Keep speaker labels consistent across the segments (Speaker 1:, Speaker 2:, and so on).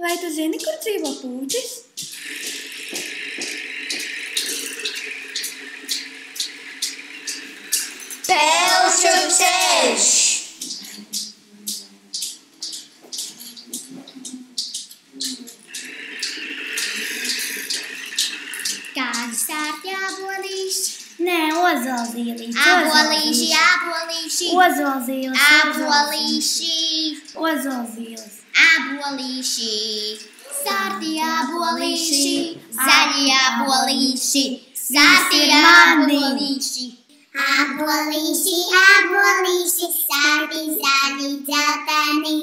Speaker 1: Vai tu zini, kur dzīvo pūķis?
Speaker 2: Pelšu ceļš! Kāds sārt jābolīši?
Speaker 1: Nē, ozolzīlīši.
Speaker 2: Abolīši, abolīši.
Speaker 1: Ozolzīles.
Speaker 2: Abolīši.
Speaker 1: Ozolzīles.
Speaker 2: Abolīši. Sārti abolīši. Zaļi abolīši. Sārti abolīši. Abolīši, abolīši. Sārti, zaļi, dzelteni.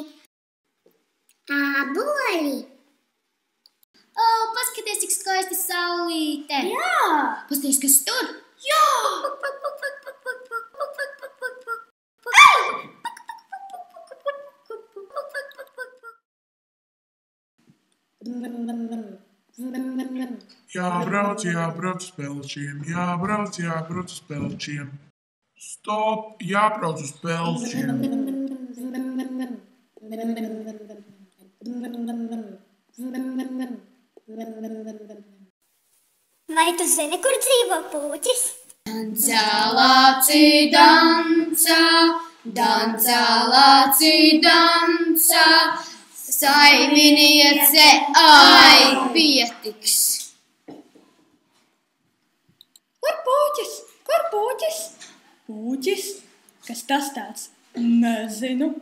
Speaker 2: Aboli. O, paskaties, cik skaista saulīte.
Speaker 1: Jā!
Speaker 2: Paskaties, kas tur?
Speaker 1: Jā!
Speaker 3: Jābrauc, jābrauc uz Pelčiem, jābrauc, jābrauc uz Pelčiem. Stop, jābrauc uz Pelčiem.
Speaker 2: Vai tu zini, kur dzīvo pūķis?
Speaker 4: Danca, lāci, danca, danca, lāci, danca, saimniece, ai, pietiks.
Speaker 1: Kur pūķis? Kur pūķis? Pūķis? Kas tas tāds? Nezinu.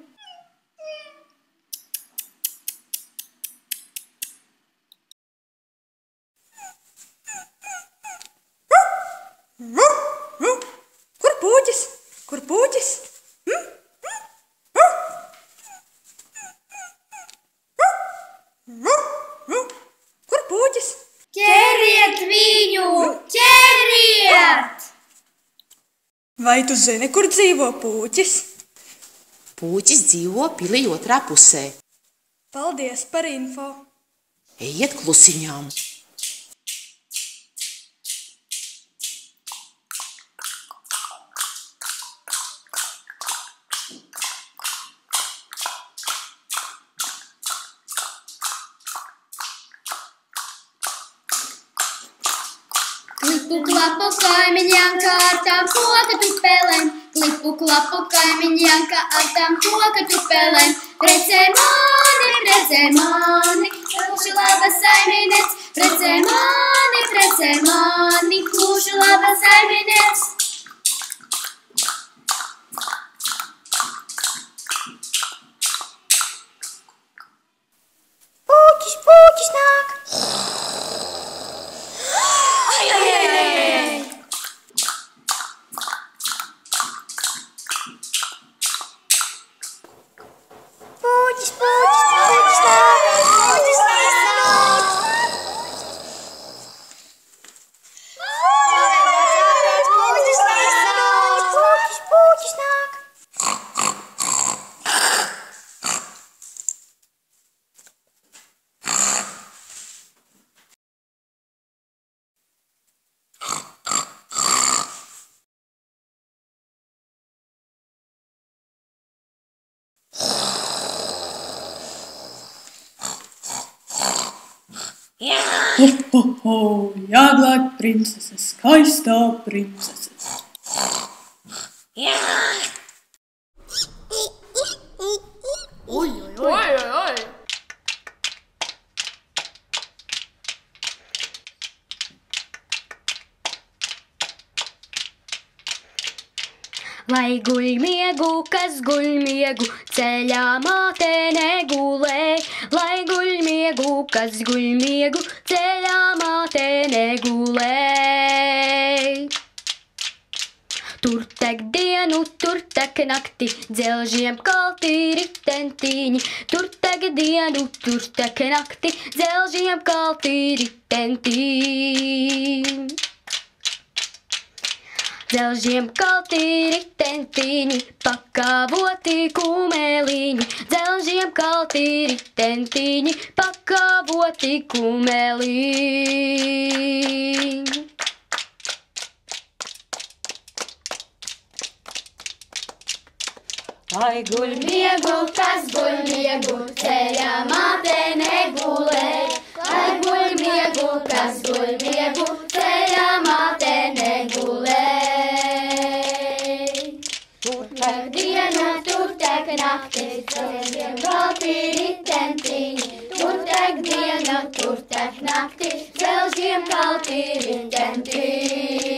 Speaker 1: Kur pūķis? Kur pūķis? Kur pūķis?
Speaker 4: Ķeriet viņu, ķeriet!
Speaker 1: Vai tu zini, kur dzīvo pūķis?
Speaker 5: Pūķis dzīvo pilī otrā pusē.
Speaker 1: Paldies par info.
Speaker 5: Ejiet klusiņām.
Speaker 4: Klipu klapu kaimiņjanka ar tām koka tupelēm, klipu klapu kaimiņjanka ar tām koka tupelēm. Precē mani, kūši laba saimniec, precē mani, kūši laba saimniec.
Speaker 2: Pūķis, pūķis nāk! Pūķis, pūķis nāk! Pūķis nāk! Pūķis nāk!
Speaker 1: Ho, ho, jāglāb princese, skaistā princese.
Speaker 4: Oi. Lai guļ miegu, kas guļ miegu, ceļā māte negulē. Lai guļ miegu, kas guļ miegu, ceļā māte negulē. Tur tek dienu, tur tek nakti, dzelžiem kalti ritentiņi. Tur tek dienu, tur tek nakti, dzelžiem kalti ritentiņi. Dzelžiem kalti ritentiņi, pakāvoti kumeliņi. Dzelžiem kalti ritentiņi, pakāvoti kumeliņi. Lai guļ miegu, kas guļ miegu, ceļā māte negulē. Lai guļ miegu, kas guļ miegu, ceļā māte negulē. Tur tek diena, tur tek naktis, ceļiem balti ritentiņi. Tur tek diena, tur tek naktis, ceļiem balti ritentiņi.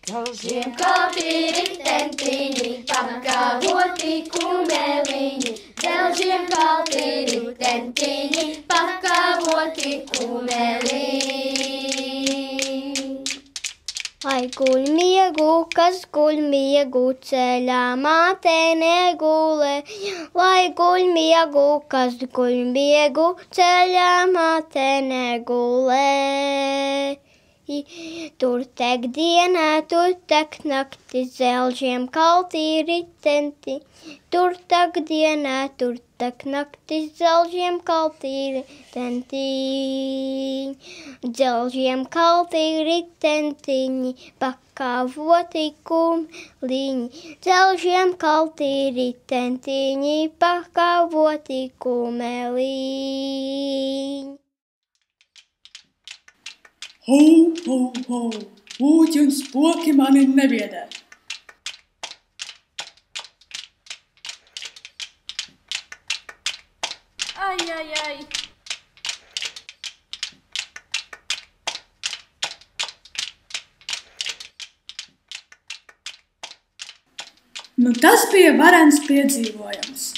Speaker 4: Ceļiem balti ritentiņi, pakavoti kumeliņi. Ceļiem balti ritentiņi, pakavoti kumeliņi.
Speaker 2: Lai guļ miegu, kas guļ miegu, ceļā māte negulē. Lai guļ miegu, kas guļ miegu, ceļā māte negulē. Tur tek diena, tur tek nakti, zelžiem kalti ritenti. Tur tek diena, tur tek nakti, zelžiem kalti ritenti. Zelžiem kalti ritentiņi, pakavoti kumeliņi. Zelžiem kalti ritentiņi, pakavoti kumeliņi.
Speaker 1: Ho, ho, ho, pūķi un spoki mani nebiedē.
Speaker 6: Ai, ai, ai.
Speaker 1: Nu tas bija varens piedzīvojums.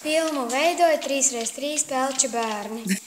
Speaker 7: Filmu veidoja 3x3 pelču bērni.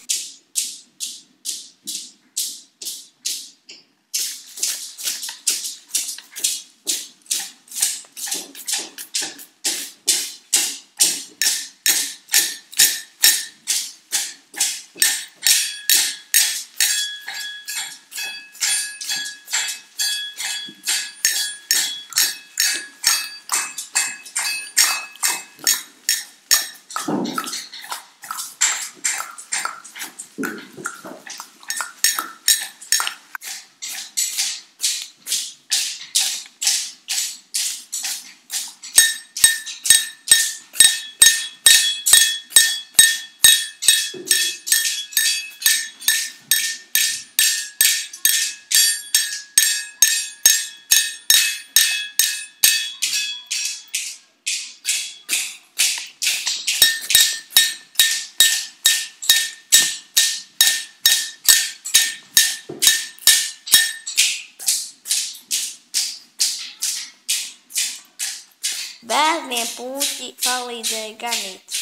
Speaker 2: Bērniem pūķi palīdzēja ganīt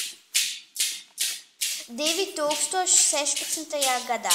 Speaker 2: 2016. gadā.